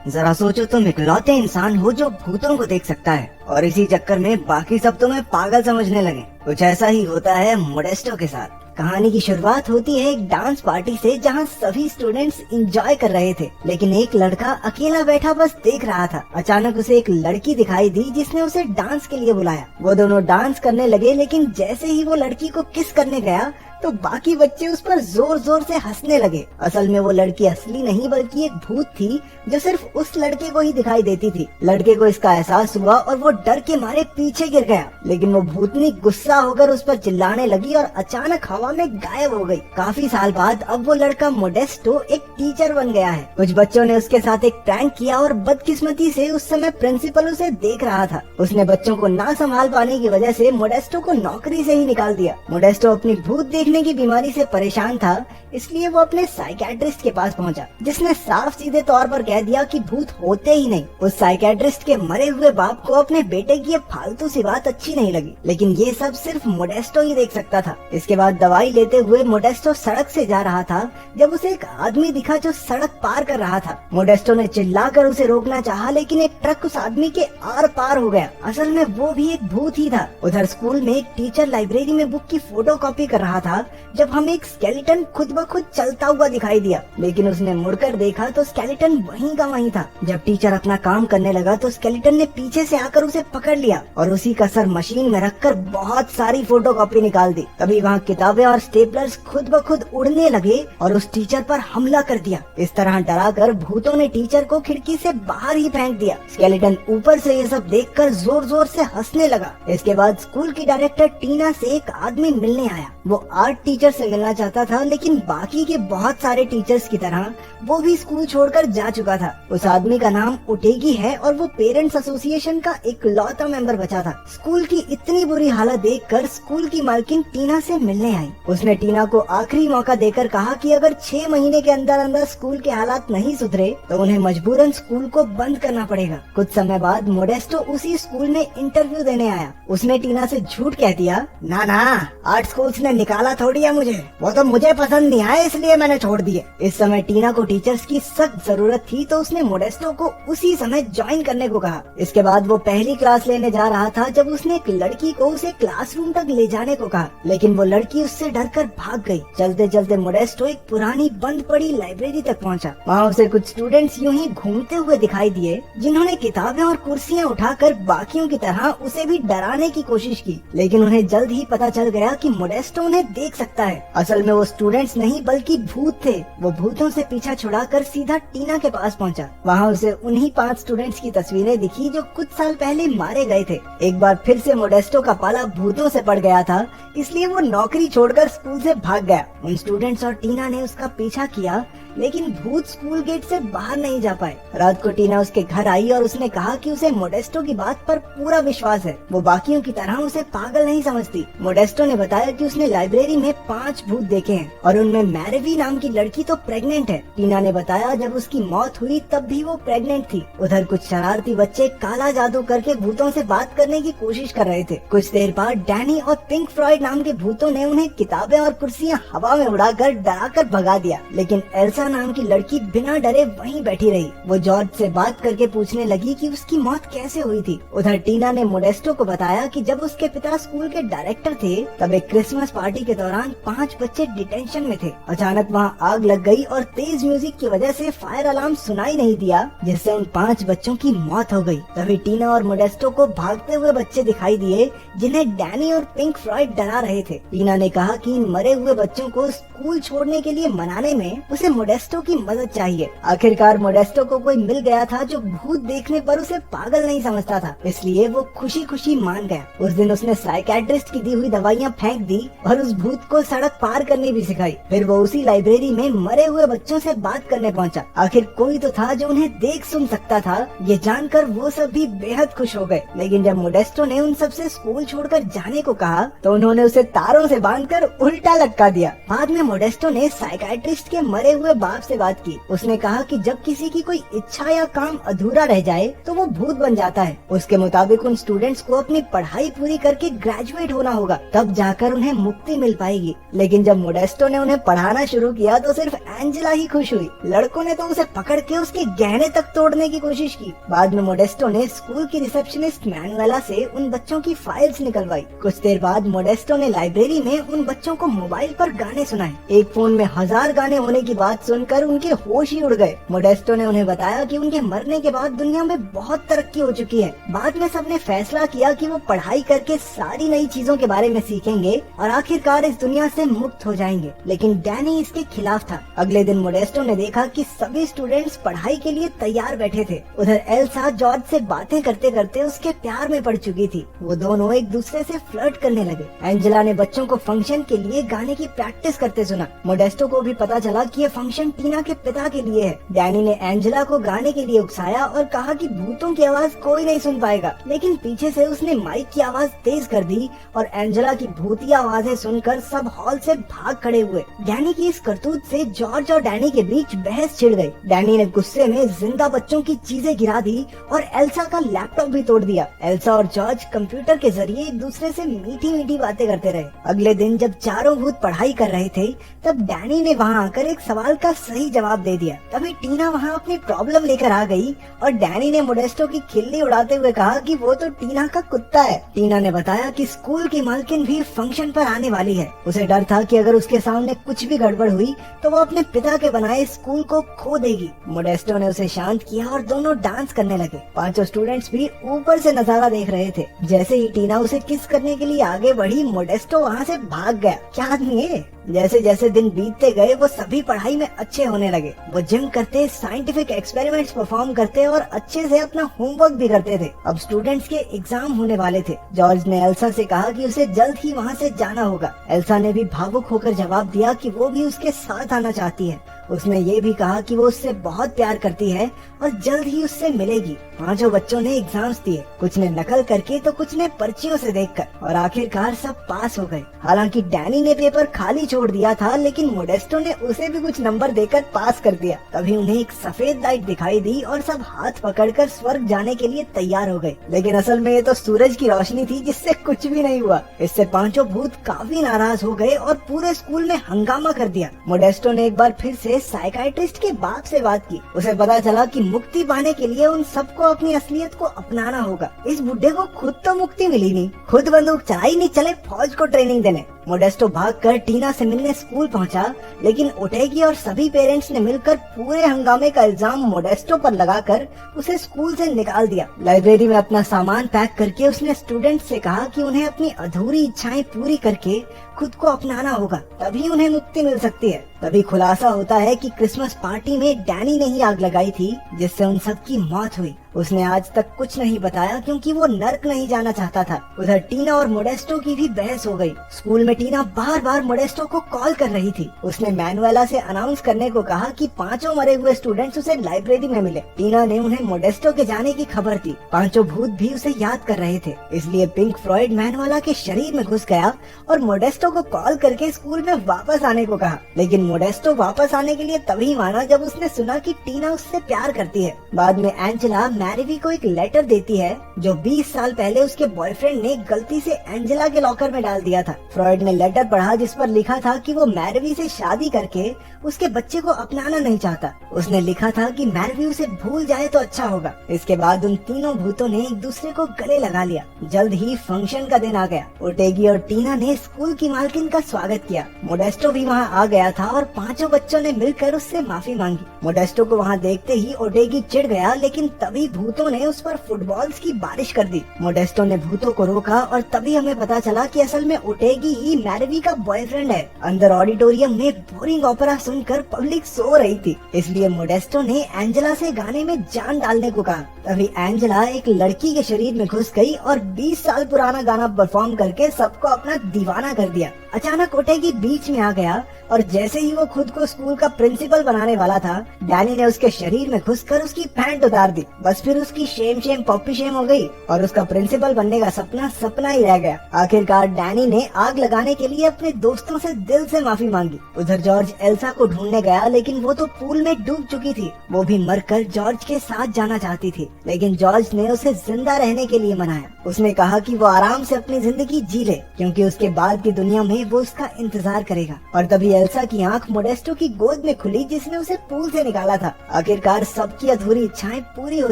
जरा सोचो, तुम इकलौते इंसान हो जो भूतों को देख सकता है और इसी चक्कर में बाकी सब तुम्हें पागल समझने लगे। कुछ ऐसा ही होता है मोडेस्टो के साथ। कहानी की शुरुआत होती है एक डांस पार्टी से, जहां सभी स्टूडेंट्स एंजॉय कर रहे थे, लेकिन एक लड़का अकेला बैठा बस देख रहा था। अचानक उसे एक लड़की दिखाई दी जिसने उसे डांस के लिए बुलाया। वो दोनों डांस करने लगे, लेकिन जैसे ही वो लड़की को किस करने गया तो बाकी बच्चे उस पर जोर जोर से हंसने लगे। असल में वो लड़की असली नहीं बल्कि एक भूत थी जो सिर्फ उस लड़के को ही दिखाई देती थी। लड़के को इसका एहसास हुआ और वो डर के मारे पीछे गिर गया, लेकिन वो भूतनी गुस्सा होकर उस पर चिल्लाने लगी और अचानक हवा में गायब हो गई। काफी साल बाद अब वो लड़का मोडेस्टो एक टीचर बन गया है। कुछ बच्चों ने उसके साथ एक प्रैंक किया और बदकिस्मती से उस समय प्रिंसिपल उसे देख रहा था। उसने बच्चों को ना संभाल पाने की वजह से मोडेस्टो को नौकरी से ही निकाल दिया। मोडेस्टो अपनी भूत देखने की बीमारी से परेशान था, इसलिए वो अपने साइकियाट्रिस्ट के पास पहुंचा, जिसने साफ सीधे तौर पर कह दिया कि भूत होते ही नहीं। उस साइकियाट्रिस्ट के मरे हुए बाप को अपने बेटे की ये फालतू सी बात अच्छी नहीं लगी, लेकिन ये सब सिर्फ मोडेस्टो ही देख सकता था। इसके बाद दवाई लेते हुए मोडेस्टो सड़क से जा रहा था जब उसे एक आदमी दिखा जो सड़क पार कर रहा था। मोडेस्टो ने चिल्लाकर उसे रोकना चाहा, लेकिन एक ट्रक उस आदमी के आर पार हो गया। असल में वो भी एक भूत ही था। उधर स्कूल में एक टीचर लाइब्रेरी में बुक की फोटोकॉपी कर रहा था जब हमें एक स्केलेटन खुद ब खुद चलता हुआ दिखाई दिया, लेकिन उसने मुड़कर देखा तो स्केलेटन वहीं का वहीं था। जब टीचर अपना काम करने लगा तो स्केलेटन ने पीछे से आकर उसे पकड़ लिया और उसी का सर मशीन में रखकर बहुत सारी फोटोकॉपी निकाल दी। तभी वहाँ किताबें और स्टेपलर्स खुद ब खुद उड़ने लगे और उस टीचर पर हमला कर दिया। इस तरह डराकर भूतों ने टीचर को खिड़की से बाहर ही फेंक दिया। स्केलेटन ऊपर से ये सब देखकर जोर जोर से हंसने लगा। इसके बाद स्कूल की डायरेक्टर टीना से एक आदमी मिलने आया। वो आर्ट टीचर से मिलना चाहता था, लेकिन बाकी के बहुत सारे टीचर्स की तरह वो भी स्कूल छोड़कर जा चुका था। उस आदमी का नाम उटेगी है और वो पेरेंट्स एसोसिएशन का इकलौता मेंबर बचा था। स्कूल की इतनी बुरी हालत देखकर स्कूल की मालकिन टीना से मिलने आई। उसने टीना को आखिरी मौका देकर कहा कि अगर 6 महीने के अंदर अंदर स्कूल के हालात नहीं सुधरे तो उन्हें मजबूरन स्कूल को बंद करना पड़ेगा। कुछ समय बाद मोडेस्टो उसी स्कूल में इंटरव्यू देने आया। उसने टीना से झूठ कह दिया, ना आर्ट स्कूल ने निकाला थोड़ी है मुझे, वो तो मुझे पसंद नहीं आया इसलिए मैंने छोड़ दिए। इस समय टीना को टीचर्स की सख्त जरूरत थी, तो उसने मोडेस्टो को उसी समय ज्वाइन करने को कहा। इसके बाद वो पहली क्लास लेने जा रहा था जब उसने एक लड़की को उसे क्लासरूम तक ले जाने को कहा, लेकिन वो लड़की उससे डरकर भाग गई। चलते चलते मोडेस्टो एक पुरानी बंद पड़ी लाइब्रेरी तक पहुंचा। वहाँ उसे कुछ स्टूडेंट्स यूं ही घूमते हुए दिखाई दिए, जिन्होंने किताबें और कुर्सियाँ उठाकर बाकियों की तरह उसे भी डराने की कोशिश की, लेकिन उन्हें जल्द ही पता चल गया कि मोडेस्टो उन्हें देख सकता है। असल में वो स्टूडेंट्स नहीं बल्कि भूत थे। वो भूतों से पीछा छुड़ाकर सीधा टीना के पास पहुंचा। वहाँ उसे उन्हीं 5 स्टूडेंट्स की तस्वीरें दिखी जो कुछ साल पहले मारे गए थे। एक बार फिर से मोडेस्टो का पाला भूतों से पड़ गया था, इसलिए वो नौकरी छोड़कर स्कूल से भाग गया। उन स्टूडेंट्स और टीना ने उसका पीछा किया, लेकिन भूत स्कूल गेट से बाहर नहीं जा पाए। रात को टीना उसके घर आई और उसने कहा कि उसे मोडेस्टो की बात पर पूरा विश्वास है। वो बाकियों की तरह उसे पागल नहीं समझती। मोडेस्टो ने बताया कि उसने लाइब्रेरी में 5 भूत देखे हैं और उनमें मैरेवी नाम की लड़की तो प्रेग्नेंट है। टीना ने बताया जब उसकी मौत हुई तब भी वो प्रेग्नेंट थी। उधर कुछ शरारती बच्चे काला जादू करके भूतों से बात करने की कोशिश कर रहे थे। कुछ देर बाद डैनी और पिंक फ्रॉइड नाम के भूतों ने उन्हें किताबें और कुर्सियाँ हवा में उड़ाकर डराकर भगा दिया, लेकिन एल्सा नाम की लड़की बिना डरे वहीं बैठी रही। वो जॉर्ज से बात करके पूछने लगी कि उसकी मौत कैसे हुई थी। उधर टीना ने मोडेस्टो को बताया कि जब उसके पिता स्कूल के डायरेक्टर थे तब एक क्रिसमस पार्टी के दौरान 5 बच्चे डिटेंशन में थे। अचानक वहाँ आग लग गई और तेज म्यूजिक की वजह से फायर अलार्म सुनाई नहीं दिया, जिससे उन 5 बच्चों की मौत हो गई। तभी टीना और मोडेस्टो को भागते हुए बच्चे दिखाई दिए, जिन्हें डैनी और पिंक फ्रॉइड डरा रहे थे। टीना ने कहा कि इन मरे हुए बच्चों को स्कूल छोड़ने के लिए मनाने में उसे मोडेस्टो की मदद चाहिए। आखिरकार मोडेस्टो को कोई मिल गया था जो भूत देखने पर उसे पागल नहीं समझता था, इसलिए वो खुशी खुशी मान गया। उस दिन उसने साइकियाट्रिस्ट की दी हुई दवाइयाँ फेंक दी और उस भूत को सड़क पार करनी भी सिखाई। फिर वो उसी लाइब्रेरी में मरे हुए बच्चों से बात करने पहुंचा। आखिर कोई तो था जो उन्हें देख सुन सकता था। ये जानकर वो सब भी बेहद खुश हो गए, लेकिन जब मोडेस्टो ने उन सबसे स्कूल छोड़कर जाने को कहा तो उन्होंने उसे तारों से बांधकर उल्टा लटका दिया। बाद में मोडेस्टो ने साइकाइट्रिस्ट के मरे हुए बाप से बात की। उसने कहा कि जब किसी की कोई इच्छा या काम अधूरा रह जाए तो वो भूत बन जाता है। उसके मुताबिक उन स्टूडेंट्स को अपनी पढ़ाई पूरी करके ग्रेजुएट होना होगा, तब जाकर उन्हें मुक्ति मिल पाएगी। लेकिन जब मोडेस्टो ने उन्हें पढ़ाना शुरू किया तो सिर्फ एंजेला ही खुश हुई। लड़कों ने तो उसे पकड़ के उसके गहने तक तोड़ने की कोशिश की। बाद में मोडेस्टो ने स्कूल की रिसेप्शनिस्ट मैनुएला से उन बच्चों की फाइल्स निकलवाई। कुछ देर बाद मोडेस्टो ने लाइब्रेरी में उन बच्चों को मोबाइल पर गाने सुनाए। एक फोन में 1000 गाने होने की बात सुनकर उनके होश ही उड़ गए। मोडेस्टो ने उन्हें बताया कि उनके मरने के बाद दुनिया में बहुत तरक्की हो चुकी है। बाद में सबने फैसला किया कि वो पढ़ाई करके सारी नई चीजों के बारे में सीखेंगे और आखिरकार इस दुनिया से मुक्त हो जाएंगे। लेकिन डैनी इसके खिलाफ था। अगले दिन मोडेस्टो ने देखा कि सभी स्टूडेंट्स पढ़ाई के लिए तैयार बैठे थे। उधर एल्सा जॉर्ज से बातें करते करते उसके प्यार में पड़ चुकी थी। वो दोनों एक दूसरे से फ्लर्ट करने लगे। एंजेला ने बच्चों को फंक्शन के लिए गाने की प्रैक्टिस करते सुना। मोडेस्टो को भी पता चला कि ये फंक्शन टीना के पिता के लिए है। डैनी ने एंजेला को गाने के लिए उकसाया और कहा कि भूतों की आवाज कोई नहीं सुन पाएगा। लेकिन पीछे से उसने माइक की आवाज तेज कर दी और एंजेला की भूतिया आवाजें सुनकर सब हॉल से भाग खड़े हुए। डैनी की इस करतूत से जॉर्ज और डैनी के बीच बहस छिड़ गई। डैनी ने गुस्से में जिंदा बच्चों की चीजें गिरा दी और एल्सा का लैपटॉप भी तोड़ दिया। एल्सा और जॉर्ज कंप्यूटर के जरिए एक दूसरे से मीठी मीठी बातें करते रहे। अगले दिन जब चारों भूत पढ़ाई कर रहे थे तब डैनी ने वहाँ आकर एक सवाल का सही जवाब दे दिया। तभी टीना वहाँ अपनी प्रॉब्लम लेकर आ गई और डैनी ने मोडेस्टो की खिल्ली उड़ाते हुए कहा कि वो तो टीना का कुत्ता है। टीना ने बताया कि स्कूल की मालकिन भी फंक्शन पर आने वाली है। उसे डर था कि अगर उसके सामने कुछ भी गड़बड़ हुई तो वो अपने पिता के बनाए स्कूल को खो देगी। मोडेस्टो ने उसे शांत किया और दोनों डांस करने लगे। पांचों स्टूडेंट्स भी ऊपर से नजारा देख रहे थे। जैसे ही टीना उसे किस करने के लिए आगे बढ़ी, मोडेस्टो वहाँ से भाग गया। क्या आदमी है। जैसे जैसे दिन बीतते गए वो सभी पढ़ाई में अच्छे होने लगे। वो जिम करते, साइंटिफिक एक्सपेरिमेंट्स परफॉर्म करते और अच्छे से अपना होमवर्क भी करते थे। अब स्टूडेंट्स के एग्जाम होने वाले थे। जॉर्ज ने एल्सा से कहा कि उसे जल्द ही वहाँ से जाना होगा। एल्सा ने भी भावुक होकर जवाब दिया कि वो भी उसके साथ आना चाहती है। उसने ये भी कहा कि वो उससे बहुत प्यार करती है और जल्द ही उससे मिलेगी। पांचों बच्चों ने एग्जाम्स दिए, कुछ ने नकल करके तो कुछ ने पर्चियों से देखकर, और आखिरकार सब पास हो गए। हालांकि डैनी ने पेपर खाली छोड़ दिया था, लेकिन मोडेस्टो ने उसे भी कुछ नंबर देकर पास कर दिया। तभी उन्हें एक सफेद लाइट दिखाई दी और सब हाथ पकड़कर स्वर्ग जाने के लिए तैयार हो गए। लेकिन असल में ये तो सूरज की रोशनी थी जिससे कुछ भी नहीं हुआ। इससे पांचों भूत काफी नाराज हो गए और पूरे स्कूल में हंगामा कर दिया। मोडेस्टो ने एक बार फिर से साइकाइट्रिस्ट के बाप से बात की। उसे पता चला कि मुक्ति पाने के लिए उन सबको अपनी असलियत को अपनाना होगा। इस बुढ़े को खुद तो मुक्ति मिली नहीं, खुद बंदूक चलाई नहीं, चले फौज को ट्रेनिंग देने। मोडेस्टो भागकर टीना से मिलने स्कूल पहुंचा, लेकिन ओटेगी और सभी पेरेंट्स ने मिलकर पूरे हंगामे का इल्जाम मोडेस्टो पर लगाकर उसे स्कूल से निकाल दिया। लाइब्रेरी में अपना सामान पैक करके उसने स्टूडेंट्स से कहा कि उन्हें अपनी अधूरी इच्छाएं पूरी करके खुद को अपनाना होगा, तभी उन्हें मुक्ति मिल सकती है। तभी खुलासा होता है कि क्रिसमस पार्टी में डैनी ने ही आग लगाई थी जिससे उन सब की मौत हुई। उसने आज तक कुछ नहीं बताया क्योंकि वो नर्क नहीं जाना चाहता था। उधर टीना और मोडेस्टो की भी बहस हो गई। स्कूल में टीना बार बार मोडेस्टो को कॉल कर रही थी। उसने मैनुएला से अनाउंस करने को कहा कि पांचों मरे हुए स्टूडेंट्स उसे लाइब्रेरी में मिले। टीना ने उन्हें मोडेस्टो के जाने की खबर दी। पांचों भूत भी उसे याद कर रहे थे, इसलिए पिंक फ्लॉयड मैनुएला के शरीर में घुस गया और मोडेस्टो को कॉल करके स्कूल में वापस आने को कहा। लेकिन मोडेस्टो वापस आने के लिए तभी माना जब उसने सुना कि टीना उससे प्यार करती है। बाद में एंजेला मैरीवी को एक लेटर देती है जो 20 साल पहले उसके बॉयफ्रेंड ने गलती से एंजेला के लॉकर में डाल दिया था। फ्रॉयड ने लेटर पढ़ा जिस पर लिखा था कि वो मैरीवी से शादी करके उसके बच्चे को अपनाना नहीं चाहता। उसने लिखा था कि मैरीवी उसे भूल जाए तो अच्छा होगा। इसके बाद उन तीनों भूतों ने एक दूसरे को गले लगा लिया। जल्द ही फंक्शन का दिन आ गया। ओटेगी और टीना ने स्कूल की मालकिन का स्वागत किया। मोडेस्टो भी वहाँ आ गया था और पांचों बच्चों ने मिलकर उससे माफी मांगी। मोडेस्टो को वहाँ देखते ही ओटेगी चिढ़ गया, लेकिन तभी भूतों ने उस पर फुटबॉल्स की बारिश कर दी। मोडेस्टो ने भूतों को रोका और तभी हमें पता चला कि असल में ओटेगी ही मैरीवी का बॉयफ्रेंड है। अंदर ऑडिटोरियम में बोरिंग ओपेरा सुनकर पब्लिक सो रही थी, इसलिए मोडेस्टो ने एंजेला से गाने में जान डालने को कहा। तभी एंजेला एक लड़की के शरीर में घुस गई और 20 साल पुराना गाना परफॉर्म करके सबको अपना दीवाना कर दिया। अचानक उठेगी बीच में आ गया और जैसे ही वो खुद को स्कूल का प्रिंसिपल बनाने वाला था, डैनी ने उसके शरीर में घुसकर उसकी पैंट उतार दी। बस फिर उसकी शेम पॉपी शेम हो गई और उसका प्रिंसिपल बनने का सपना सपना ही रह गया। आखिरकार डैनी ने आग लगाने के लिए अपने दोस्तों से दिल से माफी मांगी। उधर जॉर्ज एल्सा को ढूंढने गया, लेकिन वो तो पूल में डूब चुकी थी। वो भी मरकर जॉर्ज के साथ जाना चाहती थी, लेकिन जॉर्ज ने उसे जिंदा रहने के लिए मनाया। उसने कहा कि वो आराम से अपनी जिंदगी जी ले, क्योंकि उसके बाद की दुनिया में वो उसका इंतजार करेगा। और तभी एल्सा की आंख मोडेस्टो की गोद में खुली, जिसने उसे पूल से निकाला था। आखिरकार सबकी अधूरी इच्छाएं पूरी हो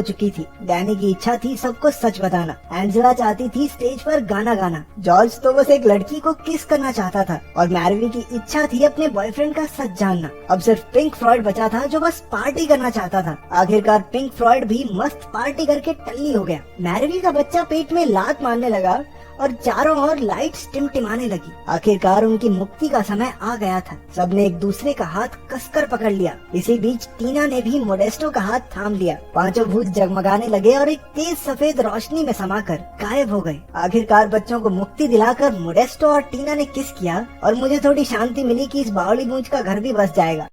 चुकी थी। डैनी की इच्छा थी सबको सच बताना, एंजेला चाहती थी स्टेज पर गाना गाना, जॉर्ज तो बस एक लड़की को किस करना चाहता था और मैरवी की इच्छा थी अपने बॉयफ्रेंड का सच जानना। अब सिर्फ पिंक फ्लॉयड बचा था जो बस पार्टी करना चाहता था। आखिरकार पिंक फ्लॉयड भी मस्त पार्टी करके टल्ली हो गया। मैरवी का बच्चा पेट में लात मारने लगा और चारों ओर लाइट्स टिमटिमाने लगी। आखिरकार उनकी मुक्ति का समय आ गया था। सबने एक दूसरे का हाथ कसकर पकड़ लिया। इसी बीच टीना ने भी मोडेस्टो का हाथ थाम लिया। पांचों भूत जगमगाने लगे और एक तेज सफेद रोशनी में समाकर गायब हो गए। आखिरकार बच्चों को मुक्ति दिलाकर मोडेस्टो और टीना ने किस किया और मुझे थोड़ी शांति मिली कि इस बावली गूंज का घर भी बस जाएगा।